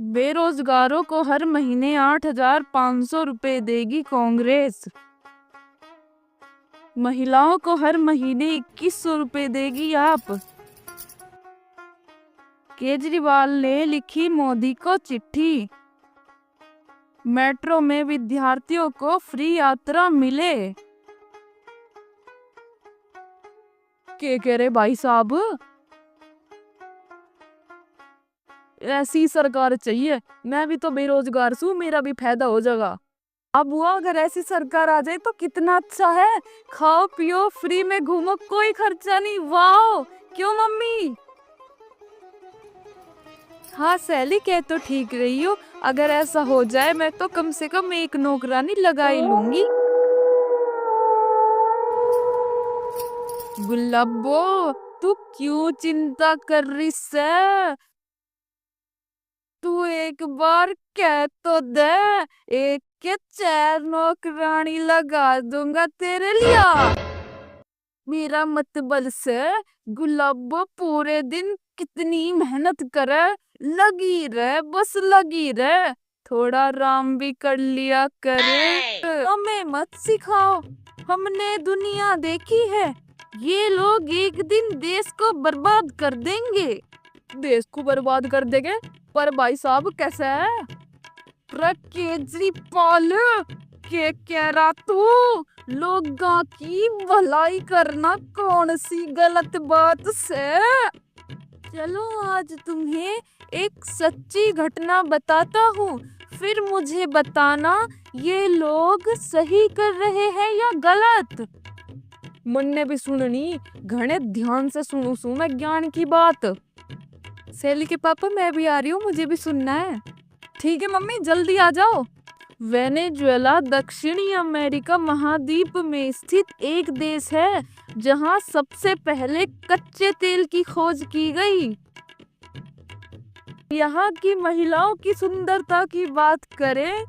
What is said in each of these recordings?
बेरोजगारों को हर महीने 8,500 रुपए देगी कांग्रेस। महिलाओं को हर महीने 2,100 रुपए देगी आप। केजरीवाल ने लिखी मोदी को चिट्ठी। मेट्रो में विद्यार्थियों को फ्री यात्रा मिले। क्या कह रहे भाई साहब? ऐसी सरकार चाहिए। मैं भी तो बेरोजगार हूँ, मेरा भी फायदा हो जाएगा। अब हुआ अगर ऐसी सरकार आ जाए तो कितना अच्छा है। खाओ पियो फ्री में घूमो, कोई खर्चा नहीं। वाह, क्यों मम्मी? हाँ सैली, कह तो ठीक रही हो। अगर ऐसा हो जाए मैं तो कम से कम एक नौकरानी लगा ही लूंगी। गुलाबो, तू क्यों चिंता कर रही है? तू एक बार कह तो दे, एक के 4 नौकरानी लगा दूंगा तेरे लिया। मेरा मतलब से गुलाबो पूरे दिन कितनी मेहनत करे, लगी रहे, बस लगी रहे। थोड़ा आराम भी कर लिया करे। हमें मत सिखाओ, हमने दुनिया देखी है। ये लोग एक दिन देश को बर्बाद कर देंगे। देश को बर्बाद कर देंगे? पर भाई साहब कैसे है? केजरीवाल के कह रहा तू? लोगों की भलाई करना कौन सी गलत बात से? चलो आज तुम्हें एक सच्ची घटना बताता हूँ, फिर मुझे बताना ये लोग सही कर रहे हैं या गलत। मुन्ने भी सुननी, घने ध्यान से सुनू मैं ज्ञान की बात। सैली के पापा मैं भी आ रही हूँ, मुझे भी सुनना है। ठीक है मम्मी, जल्दी आ जाओ। वेनेजुएला दक्षिणी अमेरिका महाद्वीप में स्थित एक देश है जहां सबसे पहले कच्चे तेल की खोज की गई। यहाँ की महिलाओं की सुंदरता की बात करें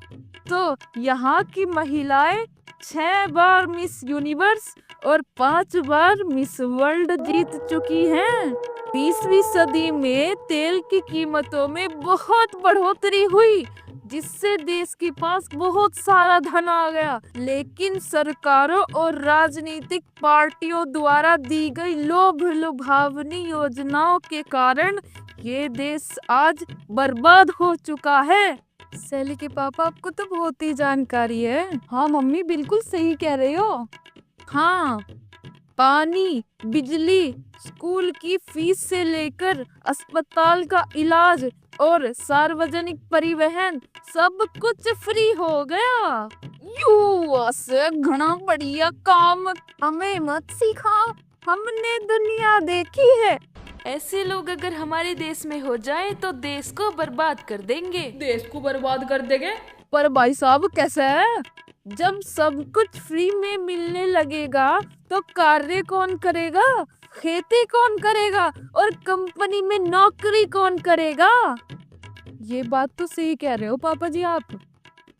तो यहाँ की महिलाएं 6 बार मिस यूनिवर्स और 5 बार मिस वर्ल्ड जीत चुकी हैं। 20वीं सदी में तेल की कीमतों में बहुत बढ़ोतरी हुई, जिससे देश के पास बहुत सारा धन आ गया। लेकिन सरकारों और राजनीतिक पार्टियों द्वारा दी गई लोभ लुभावनी योजनाओं के कारण ये देश आज बर्बाद हो चुका है। सैली के पापा आपको तो बहुत ही जानकारी है। हाँ मम्मी, बिल्कुल सही कह रहे हो। हाँ, पानी, बिजली, स्कूल की फीस से लेकर अस्पताल का इलाज और सार्वजनिक परिवहन सब कुछ फ्री हो गया। से घना बढ़िया काम। हमें मत सिखाओ, हमने दुनिया देखी है। ऐसे लोग अगर हमारे देश में हो जाए तो देश को बर्बाद कर देंगे। देश को बर्बाद कर देंगे? पर भाई साहब कैसे है? जब सब कुछ फ्री में मिलने लगेगा तो कार्य कौन करेगा, खेती कौन करेगा और कंपनी में नौकरी कौन करेगा? ये बात तो सही कह रहे हो पापा जी आप।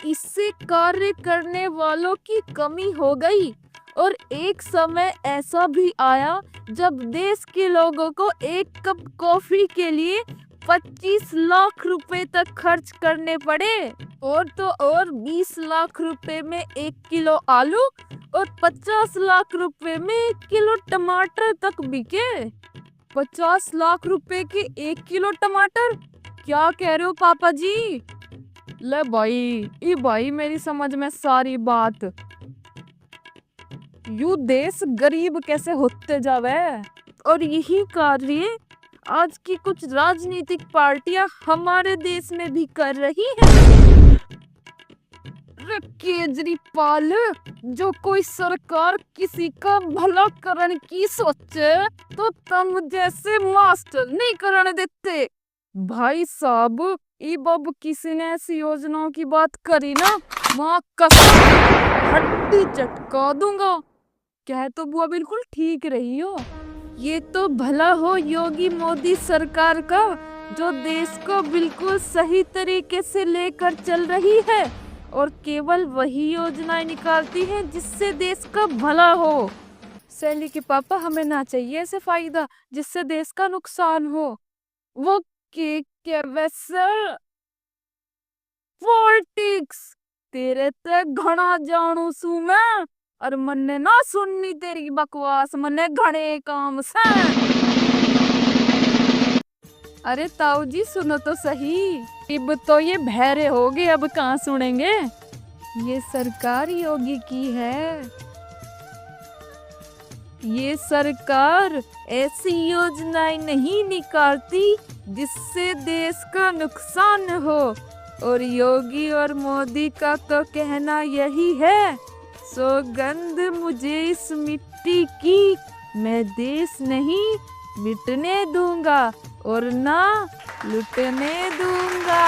इससे कार्य करने वालों की कमी हो गई और एक समय ऐसा भी आया जब देश के लोगों को एक कप कॉफी के लिए 25 लाख रुपए तक खर्च करने पड़े। और तो और 20 लाख रुपए में 1 किलो आलू और 50 लाख रुपए में 1 किलो टमाटर तक बिके। 50 लाख रुपए के 1 किलो टमाटर? क्या कह रहे हो पापा जी? ले भाई, ये भाई मेरी समझ में सारी बात। यू देश गरीब कैसे होते जावे। और यही कार्य आज की कुछ राजनीतिक पार्टियां हमारे देश में भी कर रही हैं। केजरीवाल, जो कोई सरकार किसी का भला करने की सोचे तो तुम जैसे मास्टर नहीं करने देते। भाई साहब, अब किसी ने ऐसी योजनाओं की बात करी ना, माँ कसम हड्डी चटका दूंगा। कह तो बुआ बिल्कुल ठीक रही हो। ये तो भला हो योगी मोदी सरकार का, जो देश को बिल्कुल सही तरीके से लेकर चल रही है और केवल वही योजनाएं निकालती है जिससे देश का भला हो। सैली के पापा, हमें ना चाहिए ऐसे फायदा जिससे देश का नुकसान हो। वो क्या वैसा पॉलिटिक्स तेरे ते घना जानू सू मैं और मन्ने ना सुननी तेरी बकवास मन्ने घने काम से। अरे ताऊ जी सुनो तो सही। अब तो ये बहरे हो गए अब कहाँ सुनेंगे। ये सरकार योगी की है। ये सरकार ऐसी योजनाएं नहीं निकालती जिससे देश का नुकसान हो और योगी और मोदी का तो कहना यही है सौगंध मुझे इस मिट्टी की मैं देश नहीं मिटने दूंगा और ना लुटने दूंगा।